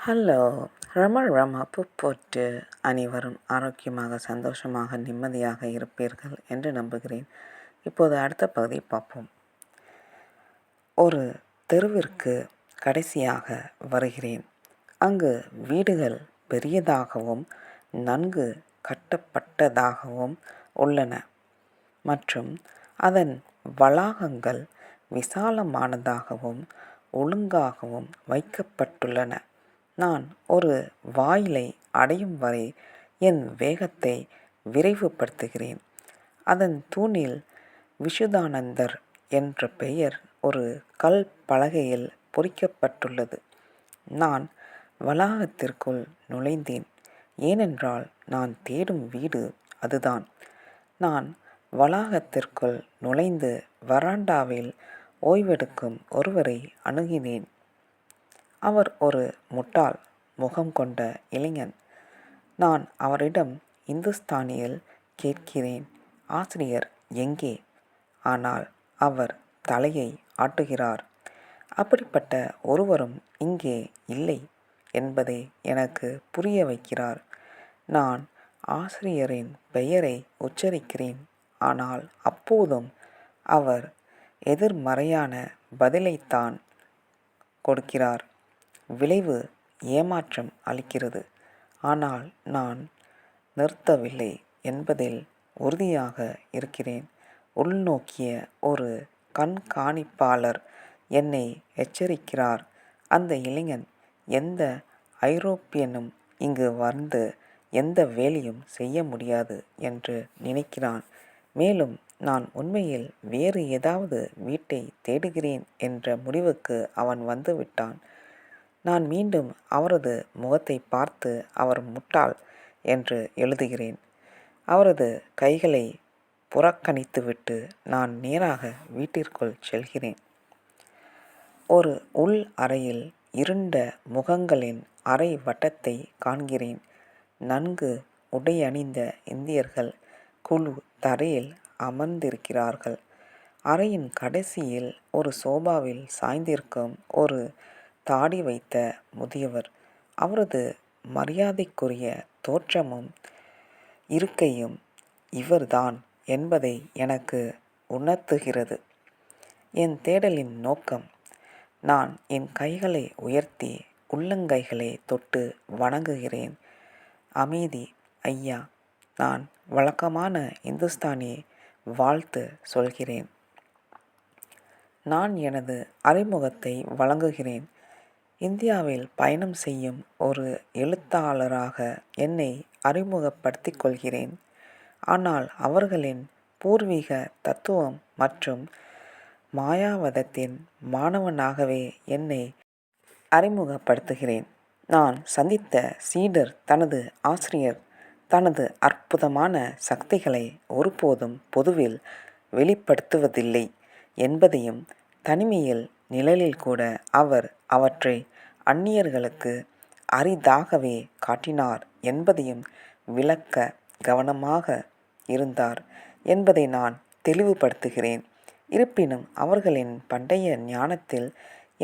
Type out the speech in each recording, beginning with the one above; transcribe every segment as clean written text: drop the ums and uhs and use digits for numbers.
Hello! உப்பு போட்டு அனைவரும் ஆரோக்கியமாக, சந்தோஷமாக, நிம்மதியாக இருப்பீர்கள் என்று நம்புகிறேன். இப்போது அடுத்த பகுதியை பார்ப்போம். ஒரு தெருவிற்கு கடைசியாக வருகிறேன். அங்கு வீடுகள் பெரியதாகவும் நன்கு கட்டப்பட்டதாகவும் உள்ளன மற்றும் அதன் வளாகங்கள் விசாலமானதாகவும் ஒழுங்காகவும் வைக்கப்பட்டுள்ளன. நான் ஒரு வாயிலை அடையும் வரை என் வேகத்தை விரைவுபடுத்துகிறேன். அதன் தூணில் விஷுதானந்தர் என்ற பெயர் ஒரு கல் பலகையில் பொறிக்கப்பட்டுள்ளது. நான் வளாகத்திற்குள் நுழைந்தேன், ஏனென்றால் நான் தேடும் வீடு அதுதான். நான் வளாகத்திற்குள் நுழைந்து வராண்டாவில் ஓய்வெடுக்கும் ஒருவரை அணுகினேன். அவர் ஒரு முட்டாள் முகம் கொண்ட இளைஞன். நான் அவரிடம் இந்துஸ்தானியில் கேட்கிறேன், ஆசிரியர் எங்கே? ஆனால் அவர் தலையை ஆட்டுகிறார். அப்படிப்பட்ட ஒருவரும் இங்கே இல்லை என்பதை எனக்கு புரிய வைக்கிறார். நான் ஆசிரியரின் பெயரை உச்சரிக்கிறேன், ஆனால் அப்போதும் அவர் எதிர்மறையான பதிலைத்தான் கொடுக்கிறார். விளைவு ஏமாற்றம் அளிக்கிறது. ஆனால் நான் நிறுத்தவில்லை என்பதில் உறுதியாக இருக்கிறேன். உள்நோக்கிய ஒரு கண்காணிப்பாளர் என்னை எச்சரிக்கிறார். அந்த இளைஞன் எந்த ஐரோப்பியனும் இங்கு வந்து எந்த வேலையும் செய்ய முடியாது என்று நினைக்கிறான். மேலும் நான் உண்மையில் வேறு ஏதாவது வீட்டை தேடுகிறேன் என்ற முடிவுக்கு அவன் வந்துவிட்டான். நான் மீண்டும் அவரது முகத்தை பார்த்து அவர் முட்டாள் என்று எழுதுகிறேன். அவரது கைகளை புறக்கணித்துவிட்டு நான் நேராக வீட்டிற்குள் செல்கிறேன். ஒரு உள் அறையில் இருண்ட முகங்களின் அரை வட்டத்தை காண்கிறேன். நன்கு உடையணிந்த இந்தியர்கள் குழு தரையில் அமர்ந்திருக்கிறார்கள். அறையின் கடைசியில் ஒரு சோபாவில் சாய்ந்திருக்கும் ஒரு தாடி வைத்த முதியவர். அவரது மரியாதைக்குரிய தோற்றமும் இருக்கையும் இவர்தான் என்பதை எனக்கு உணர்த்துகிறது. என் தேடலின் நோக்கம். நான் என் கைகளை உயர்த்தி உள்ளங்கைகளை தொட்டு வணங்குகிறேன். அமைதி ஐயா. நான் வழக்கமான இந்துஸ்தானி வாழ்த்து சொல்கிறேன். நான் எனது அறிமுகத்தை வழங்குகிறேன். இந்தியாவில் பயணம் செய்யும் ஒரு எழுத்தாளராக என்னை அறிமுகப்படுத்திக் கொள்கிறேன். ஆனால் அவர்களின் பூர்வீக தத்துவம் மற்றும் மாயாவதத்தின் மாணவனாகவே என்னை அறிமுகப்படுத்துகிறேன். நான் சந்தித்த சீடர் தனது ஆசிரியர் தனது அற்புதமான சக்திகளை ஒருபோதும் பொதுவில் வெளிப்படுத்துவதில்லை என்பதையும், தனிமையில் நிழலில் கூட அவர் அவற்றை அந்நியர்களுக்கு அரிதாகவே காட்டினார் என்பதையும் விளக்க கவனமாக இருந்தார் என்பதை நான் தெளிவுபடுத்துகிறேன். இருப்பினும் அவர்களின் பண்டைய ஞானத்தில்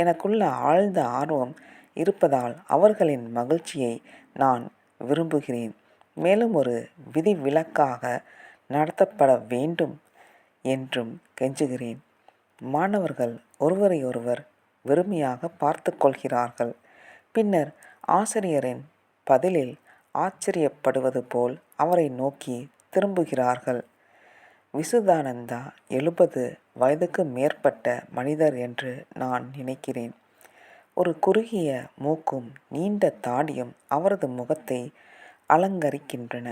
எனக்குள்ள ஆழ்ந்த ஆர்வம் இருப்பதால் அவர்களின் மகிழ்ச்சியை நான் விரும்புகிறேன். மேலும் ஒரு விதிவிலக்காக நடத்தப்பட வேண்டும் என்றும் கெஞ்சுகிறேன். மாணவர்கள் ஒருவரையொருவர் வெறுமையாக பார்த்து கொள்கிறார்கள். பின்னர் ஆசிரியரின் பதிலில் ஆச்சரியப்படுவது போல் அவரை நோக்கி திரும்புகிறார்கள். விசுதானந்தா 70 வயதுக்கு மேற்பட்ட மனிதர் என்று நான் நினைக்கிறேன். ஒரு குறுகிய மூக்கும் நீண்ட தாடியும் அவரது முகத்தை அலங்கரிக்கின்றன.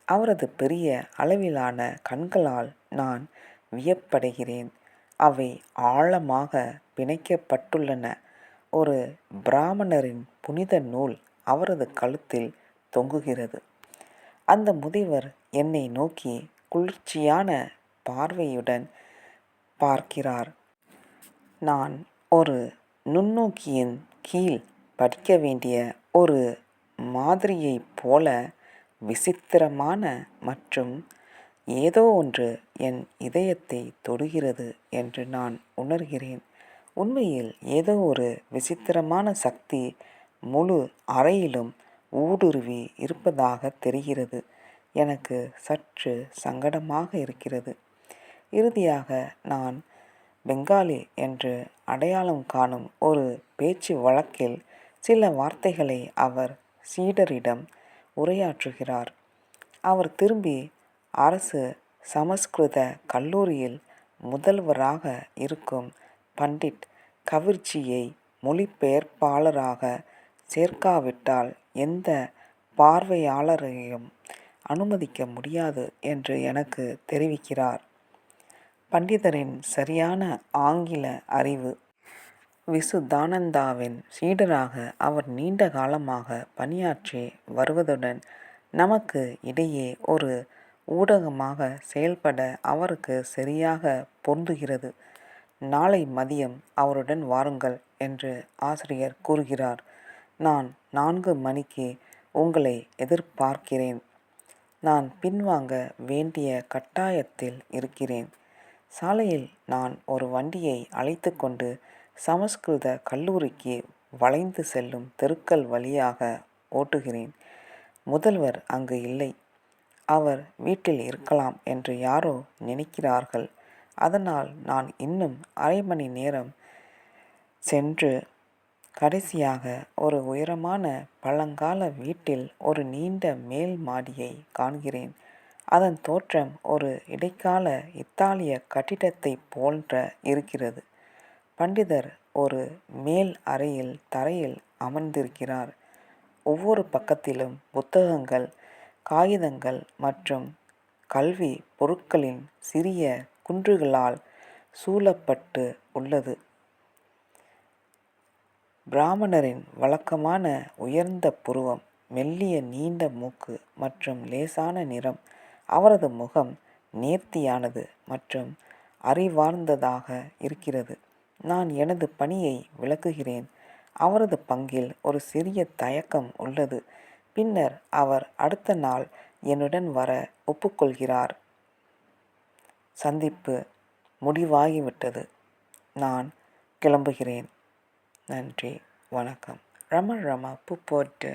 அவரது பெரிய அளவிலான கண்களால் நான் வியப்படைகிறேன். அவை ஆழமாக பிணைக்கப்பட்டுள்ளன. ஒரு பிராமணரின் புனித நூல் அவரது கழுத்தில் தொங்குகிறது. அந்த முதியவர் என்னை நோக்கி குளிர்ச்சியான பார்வையுடன் பார்க்கிறார். நான் ஒரு நுண்ணோக்கியின் கீழ் படிக்க வேண்டிய ஒரு மாதிரியைப் போல விசித்திரமான மற்றும் ஏதோ ஒன்று என் இதயத்தை தொடுகிறது என்று நான் உணர்கிறேன். உண்மையில் ஏதோ ஒரு விசித்திரமான சக்தி முழு அறையிலும் ஊடுருவி இருப்பதாக தெரிகிறது. எனக்கு சற்று சங்கடமாக இருக்கிறது. இறுதியாக நான் பெங்காலி என்று அடையாளம் காணும் ஒரு பேச்சு வழக்கில் சில வார்த்தைகளை அவர் சீடரிடம் உரையாற்றுகிறார். அவர் திரும்பி அரசு சமஸ்கிருத கல்லூரியில் முதல்வராக இருக்கும் பண்டிட் கவிர்ஜியை மொழிபெயர்ப்பாளராக சேர்க்காவிட்டால் எந்த பார்வையாளரையும் அனுமதிக்க முடியாது என்று எனக்கு தெரிவிக்கிறார். பண்டிதரின் சரியான ஆங்கில அறிவு. விசுதானந்தாவின் சீடராக அவர் நீண்ட காலமாக பணியாற்றி வருவதுடன் நமக்கு இடையே ஒரு ஊடகமாக செயல்பட அவருக்கு சரியாக பொருந்துகிறது. நாளை மதியம் அவருடன் வாருங்கள் என்று ஆசிரியர் கூறுகிறார். நான் 4 மணிக்கு உங்களை எதிர்பார்க்கிறேன். நான் பின்வாங்க வேண்டிய கட்டாயத்தில் இருக்கிறேன். சாலையில் நான் ஒரு வண்டியை அழைத்து கொண்டு சமஸ்கிருத கல்லூரிக்கு வளைந்து செல்லும் தெருக்கள் வழியாக ஓட்டுகிறேன். முதல்வர் அங்கு இல்லை. அவர் வீட்டில் இருக்கலாம் என்று யாரோ நினைக்கிறார்கள். அதனால் நான் இன்னும் அரை மணி நேரம் சென்று கடைசியாக ஒரு உயரமான பழங்கால வீட்டில் ஒரு நீண்ட மேல் மாடியை காண்கிறேன். அதன் தோற்றம் ஒரு இடைக்கால இத்தாலிய கட்டிடத்தை போன்ற இருக்கிறது. பண்டிதர் ஒரு மேல் அறையில் தரையில் அமர்ந்திருக்கிறார். ஒவ்வொரு பக்கத்திலும் புத்தகங்கள், காகிதங்கள் மற்றும் கல்வி பொருட்களின் சிறிய குன்றுகளால் சூழப்பட்டு உள்ளது. பிராமணரின் வழக்கமான உயர்ந்த புருவம், மெல்லிய நீண்ட மூக்கு மற்றும் லேசான நிறம். அவரது முகம் நேர்த்தியானது மற்றும் அறிவார்ந்ததாக இருக்கிறது. நான் எனது பணியை விளக்குகிறேன். அவரது பங்கில் ஒரு சிறிய தயக்கம் உள்ளது. பின்னர் அவர் அடுத்த நாள் என்னுடன் வர ஒப்புக்கொள்கிறார். சந்திப்பு முடிவாகிவிட்டது. நான் கிளம்புகிறேன். நன்றி, வணக்கம். ரம பூ போட்டு